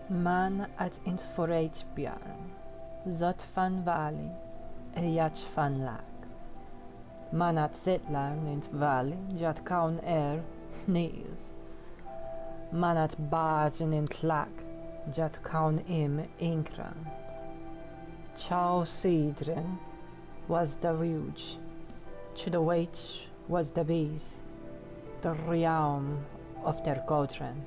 Man at int forage bjarn, zot van valley, jach van lag. Man at zetlarn int valley, jat kaun nees. Man at bagen int lag, jat kaun Inkra. Chow Sidren was the huge, to the wage was the bees, the realm of their godren.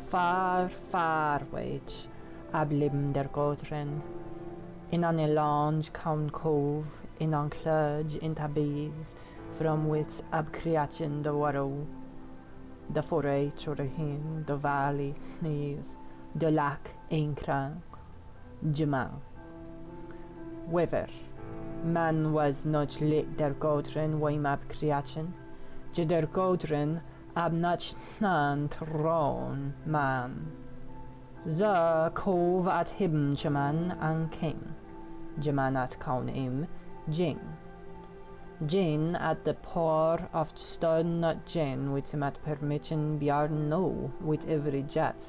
Far, far wage ablim der godren, in an elange kaun cove, in an cludge in bees, from which abcreation the warrow, the forage or the hin, the valley, knees, the lac, Inkra, Jemang. Wever, man was not lit der godren waim abcreation, je der godren ab not nan tron man. Ze cove at him Jaman and king, Jaman at kaun Jing. Jin at the poor of stone not Jin with him at permission bjarn no with every jet.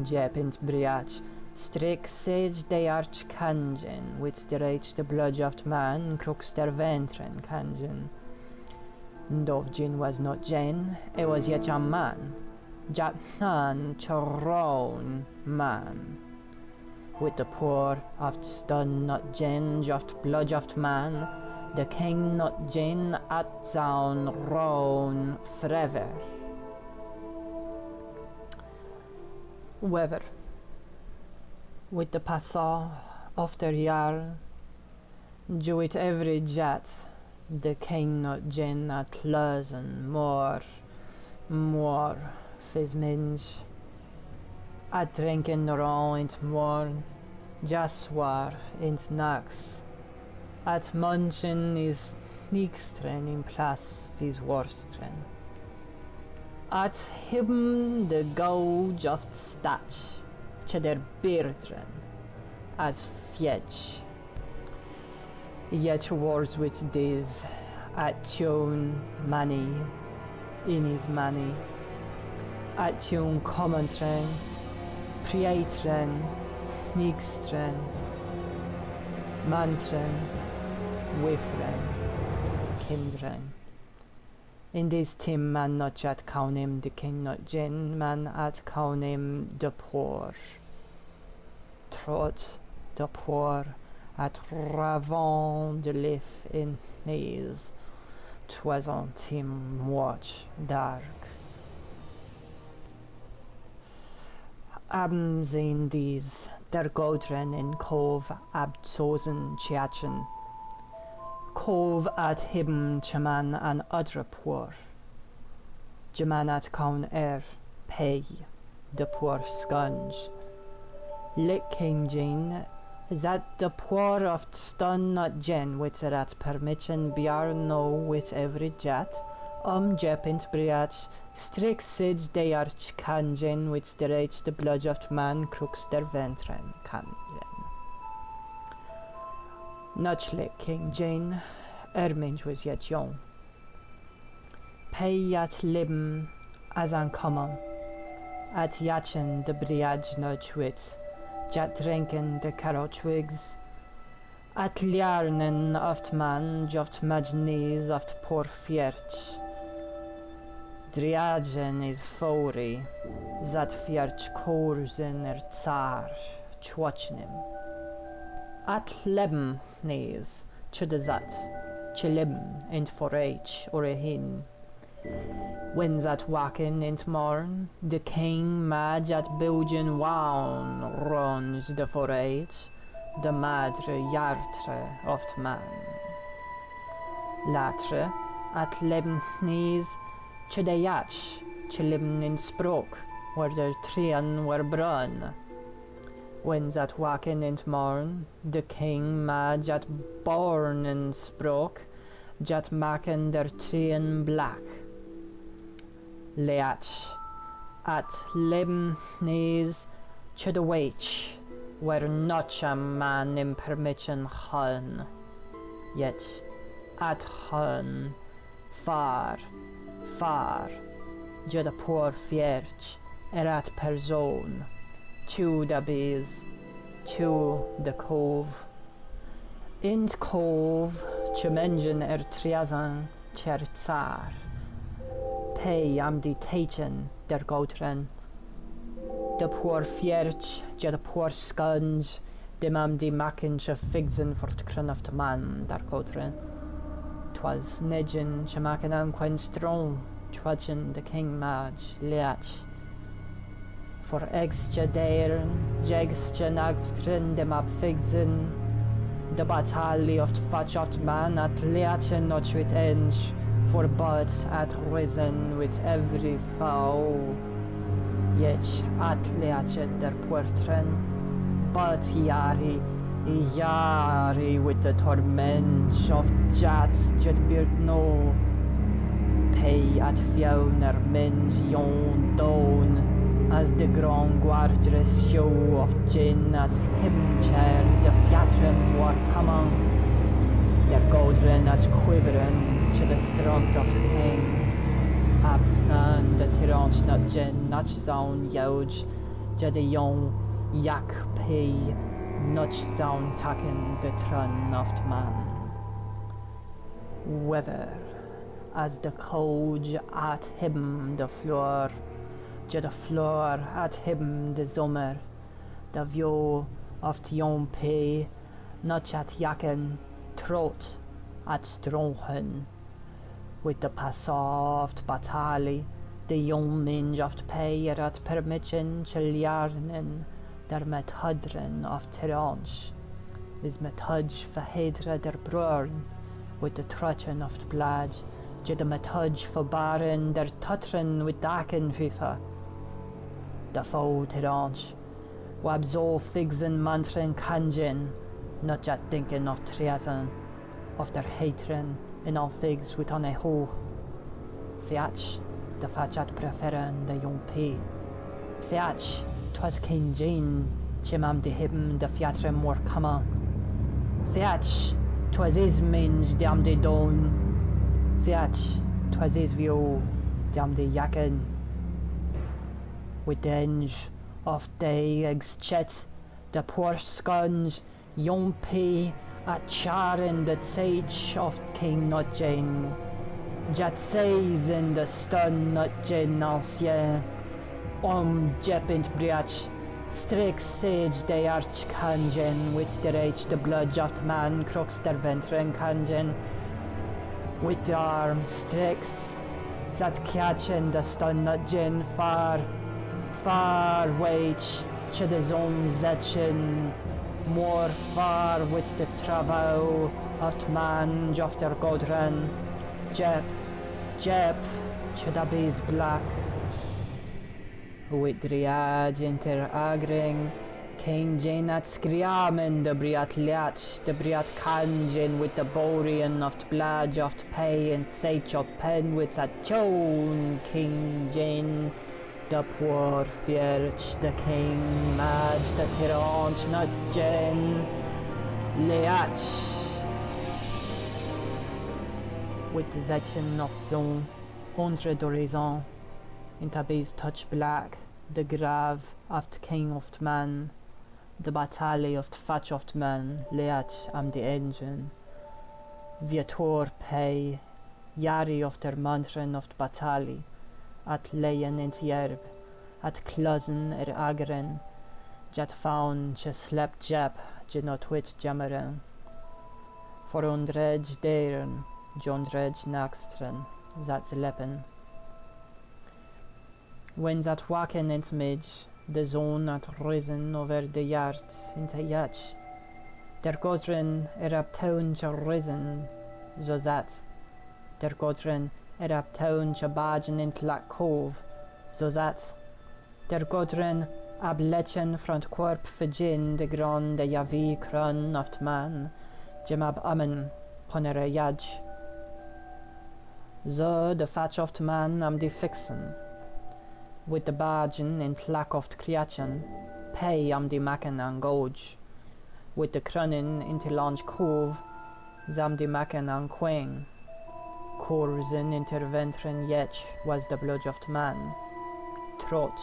Jep int briach, strick sage de arch kanjen, which the rage the blood of man crooks der ventren kanjen. Dovjin was not Jen, it was yet a man. Jatnan Choron man. With the poor of stun not Jen, joft blood of man, the king not Jen at zaun roan forever. Weather. With the passa of their jarl, do it every jet. The king not Jen at Leuzen, more, fizminge. At drinken noron int morn, jaswar int nax. At munchen is sneakstren in plas vis worstren. At him the gouge of stach, to der beardren, as fietch. Yet wars with these, at tune money, in his money, at tune commentren, priatren, sneakstren, mantren, wifren, kindren. In this team man not at kaunim the king not Jin, man at kaunim the poor. Trot the poor at ravant de live in knees. 'Twas on him watch dark. Absehen these, der godren in cove abzosen chiachen. Cove at him chaman an other poor. Jaman at kaun Paigh, the poor sconge. Lit King Jane, that the poor of stun not Jen, which at permission bjarn no with every jet, jepint briach, strict sids de arch kanjen, which the rage the blood of man crooks der ventren kanjen. Not lit King Jane, Erminge was yet young. Paigh at libben as uncommon, at yachen the briach nudge wit, jat drinken de carotwigs, at liarnen oft man joft majnees oft poor fierch. Driagen is fori, zat fierch korzen tsar, chwachnim. At lebben nees, to the zat, chilibben int forage or a hin. When that waken int morn, the king mad at Belgian wown runs the forage, the madre jartre oft man. Latre, at lebben knees, to the yach, chilibben in sprok, where the trien were brun. When that waken int morn, the king mad at born in sprok, jat maken der trien black. Leach, at lebben knees, to the wage, where not a man in permission hun, yet at hun, far, far, jo the poor fierch, erat persoon, to the bees, to the cove. In cove, Chimengen triazan cher tsar. Paigh am die teitchen der goutren. De poor fierch, je de poor skunge, dim am die makin che figsen for t crunoft man der goutren. 'Twas nidgen che makin an quen strong, trudgen the king maj, leach. For eggs je deiren, jegs je nagstrin dim ab figsen, de battali oft fachot man at leachen not with enge, for but at risen with every foe. Yet at leachen der puertren, but yari with the torment of jats jet beard no. Paigh at fioner minge yon down, as the grand guardress show of gin at him chair the fiatrum war coming. Der goldren at quiveren to the strength of king. Ab fan the tirant not gin not sound yauj, je de yon yak Paigh not sound taken the trun of man. Weather as the coach at him the floor, je de floor at him the zomer, the view of the young Paigh, not at jacken, trot at strongen, with the passoft batali, the young minge of Paigh at permission chiljarnen, der met hudren of tiranch, is met hudge verhedre der broern, with the trutchen of the blad, je de met hudge verbaren der tutren with daken fifa. The foe tiranch, wab zo figsen mantren kanjen, not yet thinking of triazen, of their hatren, in all figs with on a ho. Fiach, the fachat preferen the young Paigh. Fiach, 'twas King Jane, chimam de hibm the fiatrem war kama. Fiach, 'twas his minge dam de don. Fiach, 'twas his view dam de yaken. With denge of day eggs chet, the poor skunge, young Paigh at charen the sage of King Notdyen. Jat says in the stun Notdyen ancien, jepint briach, strict sage de arch kanjen, which the rage the blood of man crux der ventren kanjen. With the arm strix, that catchen the stun Notdyen far wage, to the zone zetchen, more far with the travail of man of der godren, jep, to the bees black. With driad inter agring, King Jane at skriamen the briat liach, the briat kanjen with the borian of the blad of the Paigh and sage of pen with a chone, King Jane. The poor fierch, the king mad, the tirant Notdyen, leach. With the zetchen of zone, entre d'horizon, in tabis touch black, the grave of the king of the man, the battalion of the fatch of the man, leach am the engine. Viator Paigh, yari of der mantren of the battalion, at leien in tjerb, at kluzen agren, jat faun che slept jap, je not wit jammeren. For undrej deren, jondrej nakstren, zat leppen. When that waken in midge, the zone at risen over the yards in the yach, der godren up town che risen, zo zat, der godren up town che bagen in tlak cove, zo zat, der godren ab lechen front korp fegin de gran de javi kran of t man, jim ab amen ponere yaj. Zo de fatch of t man am die fixen, with the bagen in tlak of t kriachen, Paigh am die maken an goj, with the crunin in t launch cove, zam die maken an queng. Corzen interventren yet was the blood of t man. Trot,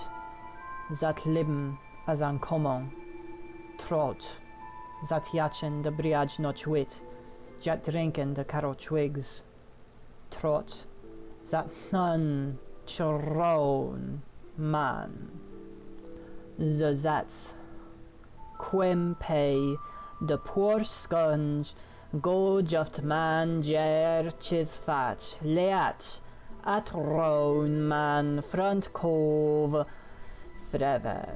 zat libm as an common, trot, zat yachen de briaj noch wit, jat drinken de caro twigs, trot, zat nun chron man, zats, quem Paigh, de poor sconge, go juft man jer chis fatch, leach, at roan man front cove, forever.